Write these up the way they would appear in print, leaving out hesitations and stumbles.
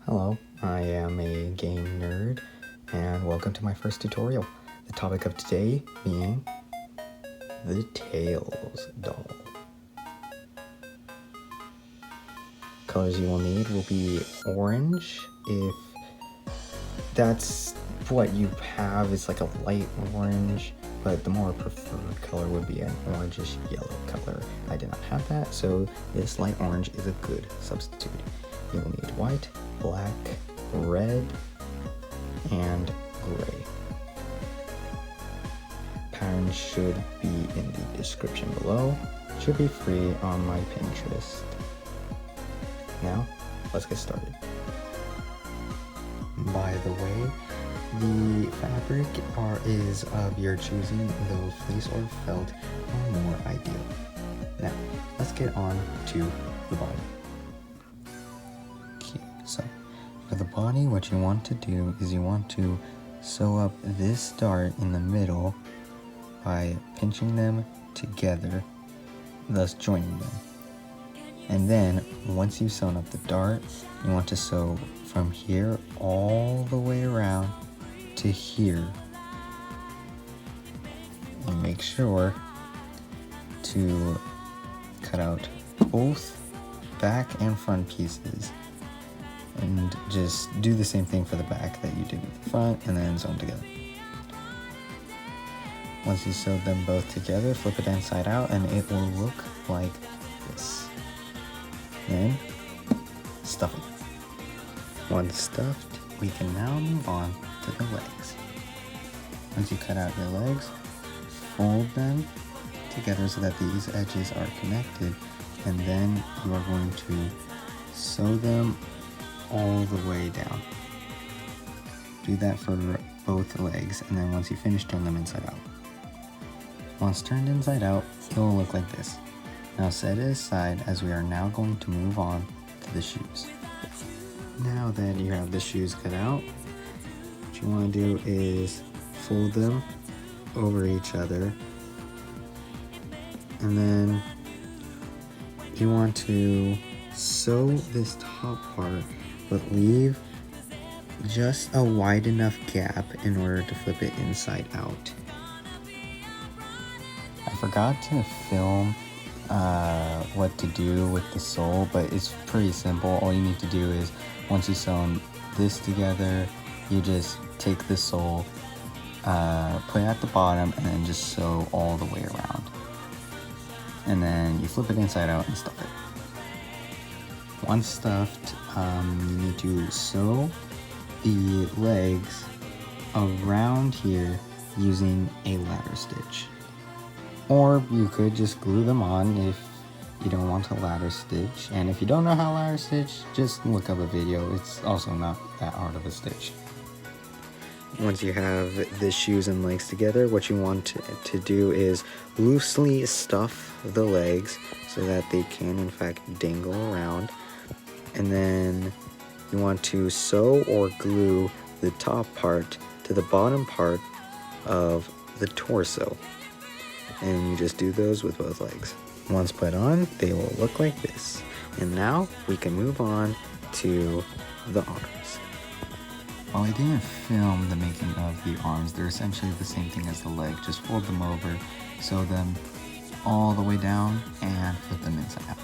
Hello, I am a game nerd, and welcome to my first tutorial. The topic of today being the Tails doll. Colors you will need will be orange, if that's what you have. It's like a light orange, but the more preferred color would be an orangish yellow color. I did not have that, so this light orange is a good substitute. You will need white, black, red, and gray. Pattern should be in the description below. It should be free on my Pinterest. Now, let's get started. By the way, the fabric is of your choosing, though fleece or felt are more ideal. Now, let's get on to the body. So, for the body, what you want to do is you want to sew up this dart in the middle by pinching them together, thus joining them. And then, once you've sewn up the dart, you want to sew from here all the way around to here. And make sure to cut out both back and front pieces. And just do the same thing for the back that you did with the front, and then sew them together. Once you sewed them both together, flip it inside out and it will look like this. Then, stuff it. Once stuffed, we can now move on to the legs. Once you cut out your legs, fold them together so that these edges are connected, and then you are going to sew them all the way down. Do that for both legs, and then once you finish, turn them inside out. Once turned inside out, it will look like this. Now set it aside, as we are now going to move on to the shoes. Now that you have the shoes cut out, what you want to do is fold them over each other, and then you want to sew this top part, but leave just a wide enough gap in order to flip it inside out. I forgot to film what to do with the sole, but it's pretty simple. All you need to do is, once you sew this together, you just take the sole, put it at the bottom, and then just sew all the way around. And then you flip it inside out and stuff it. Once stuffed, you need to sew the legs around here using a ladder stitch. Or you could just glue them on if you don't want a ladder stitch. And if you don't know how to ladder stitch, just look up a video. It's also not that hard of a stitch. Once you have the shoes and legs together, what you want to do is loosely stuff the legs so that they can in fact dangle around. And then you want to sew or glue the top part to the bottom part of the torso. And you just do those with both legs. Once put on, they will look like this. And now we can move on to the arms. While I didn't film the making of the arms, they're essentially the same thing as the leg. Just fold them over, sew them all the way down, and flip them inside out.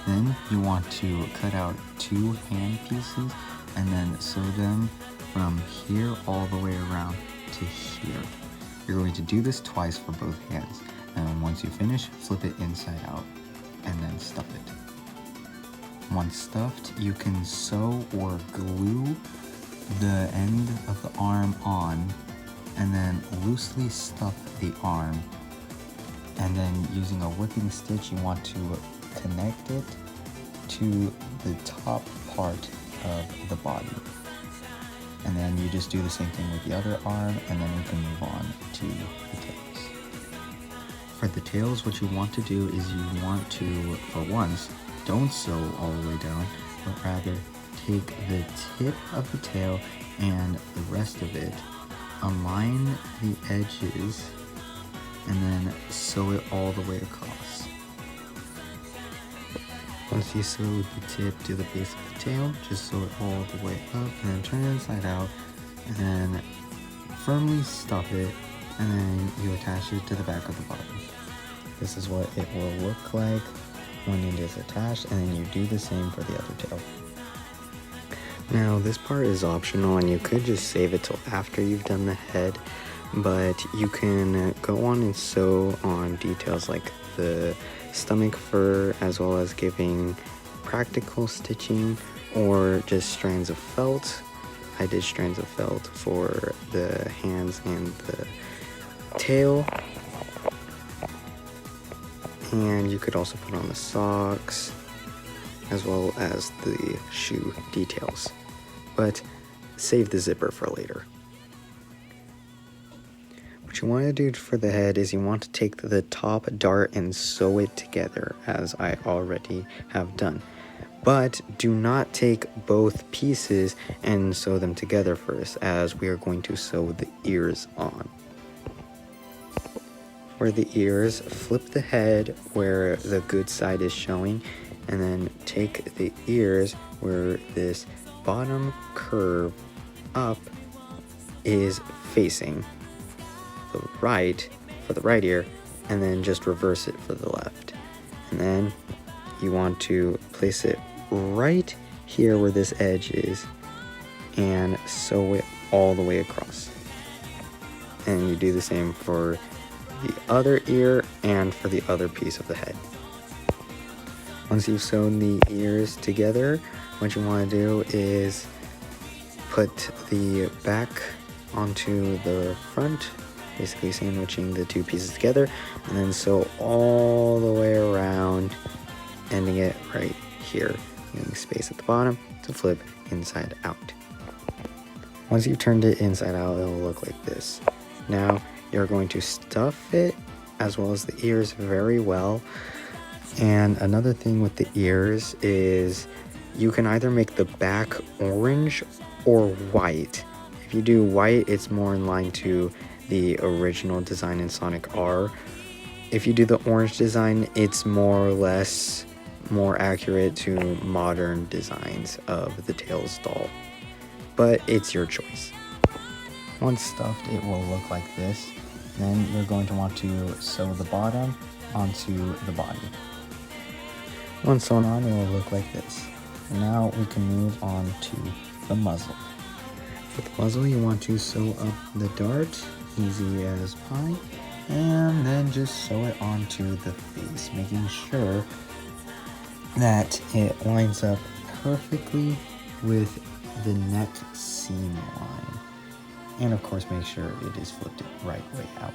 Then you want to cut out 2 hand pieces and then sew them from here all the way around to here. You're going to do this twice for both hands, and once you finish, flip it inside out and then stuff it. Once stuffed, you can sew or glue the end of the arm on, and then loosely stuff the arm, and then using a whipping stitch you want to connect it to the top part of the body. And then you just do the same thing with the other arm, and then we can move on to the tails. For the tails, what you want to do is you want to, for once, don't sew all the way down, but rather take the tip of the tail and the rest of it, align the edges, and then sew it all the way across. Once you sew the tip to the base of the tail, just sew it all the way up and then turn it inside out and then firmly stuff it, and then you attach it to the back of the body. This is what it will look like when it is attached, and then you do the same for the other tail. Now this part is optional and you could just save it till after you've done the head, but you can go on and sew on details like the stomach fur, as well as giving practical stitching or just strands of felt. I did strands of felt for the hands and the tail, and you could also put on the socks as well as the shoe details, but save the zipper for later. What you want to do for the head is you want to take the top dart and sew it together, as I already have done. But do not take both pieces and sew them together first, as we are going to sew the ears on. For the ears, flip the head where the good side is showing, and then take the ears where this bottom curve up is facing the right for the right ear, and then just reverse it for the left. And then you want to place it right here where this edge is and sew it all the way across. And you do the same for the other ear and for the other piece of the head. Once you've sewn the ears together, what you want to do is put the back onto the front, basically sandwiching the two pieces together, and then sew all the way around, ending it right here, leaving space at the bottom to flip inside out. Once you've turned it inside out, it will look like this. Now you're going to stuff it as well as the ears very well. And another thing with the ears is you can either make the back orange or white. If you do white, it's more in line to the original design in Sonic R. If you do the orange design, it's more or less more accurate to modern designs of the Tails doll, but it's your choice. Once stuffed, it will look like this. Then you're going to want to sew the bottom onto the body. Once sewn on, it will look like this. And now we can move on to the muzzle. For the muzzle, you want to sew up the dart, easy as pie, and then just sew it onto the face, making sure that it lines up perfectly with the neck seam line. And of course, make sure it is flipped right way out.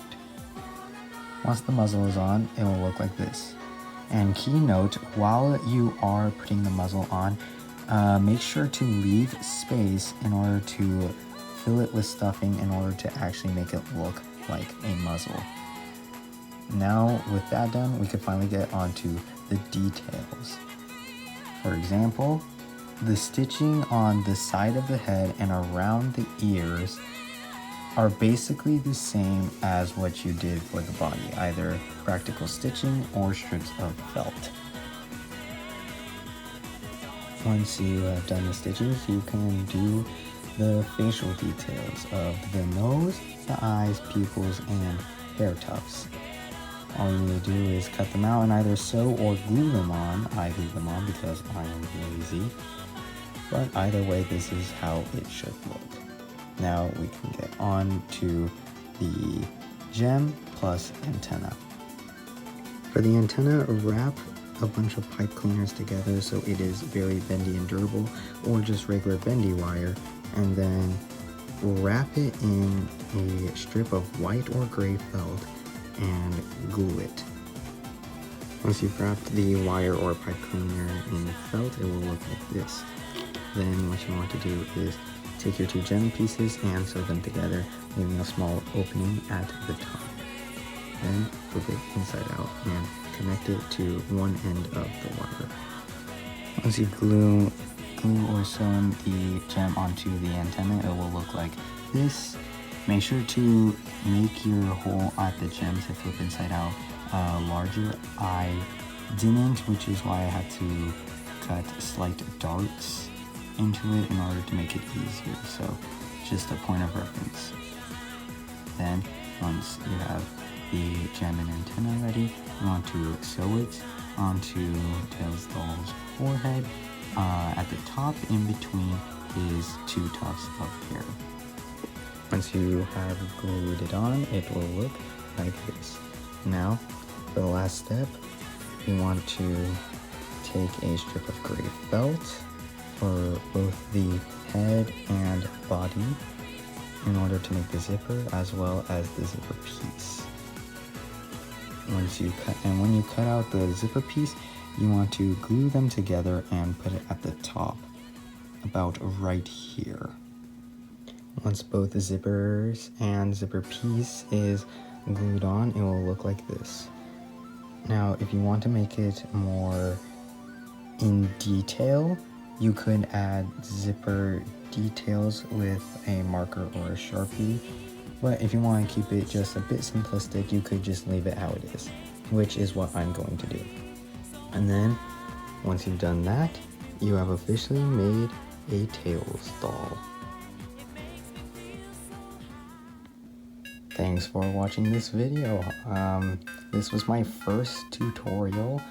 Once the muzzle is on, it will look like this. And key note, while you are putting the muzzle on, make sure to leave space in order to fill it with stuffing in order to actually make it look like a muzzle. Now with that done, we can finally get onto the details. For example, the stitching on the side of the head and around the ears are basically the same as what you did for the body, either practical stitching or strips of felt. Once you have done the stitches, you can do the facial details of the nose, the eyes, pupils, and hair tufts. All you need to do is cut them out and either sew or glue them on. I glue them on because I am lazy. But either way, this is how it should look. Now we can get on to the gem plus antenna. For the antenna, wrap a bunch of pipe cleaners together so it is very bendy and durable, or just regular bendy wire, and then wrap it in a strip of white or gray felt and glue it. Once you've wrapped the wire or pipe cleaner in felt, it will look like this. Then what you want to do is take your two gem pieces and sew them together, leaving a small opening at the top. Then flip it inside out and connect it to one end of the wire. Once you glue or sewn the gem onto the antenna, it will look like this. Make sure to make your hole at the gem to flip inside out a larger eye didn't, which is why I had to cut slight darts into it in order to make it easier. So just a point of reference. Then once you have the gem and antenna ready, you want to sew it onto Tails Doll's forehead at the top in between his 2 tufts of hair. Once you have glued it on, it will look like this. Now, for the last step, you want to take a strip of gray felt for both the head and body in order to make the zipper, as well as the zipper piece. When you cut out the zipper piece, you want to glue them together and put it at the top, about right here. Once both the zippers and zipper piece is glued on, it will look like this. Now, if you want to make it more in detail, you could add zipper details with a marker or a Sharpie, but if you want to keep it just a bit simplistic, you could just leave it how it is, which is what I'm going to do. And then, once you've done that, you have officially made a Tails doll. Thanks for watching this video. This was my first tutorial,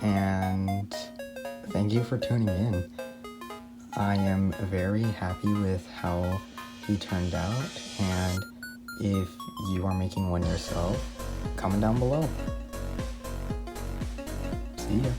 and thank you for tuning in. I am very happy with how he turned out, and if you are making one yourself, comment down below. See ya.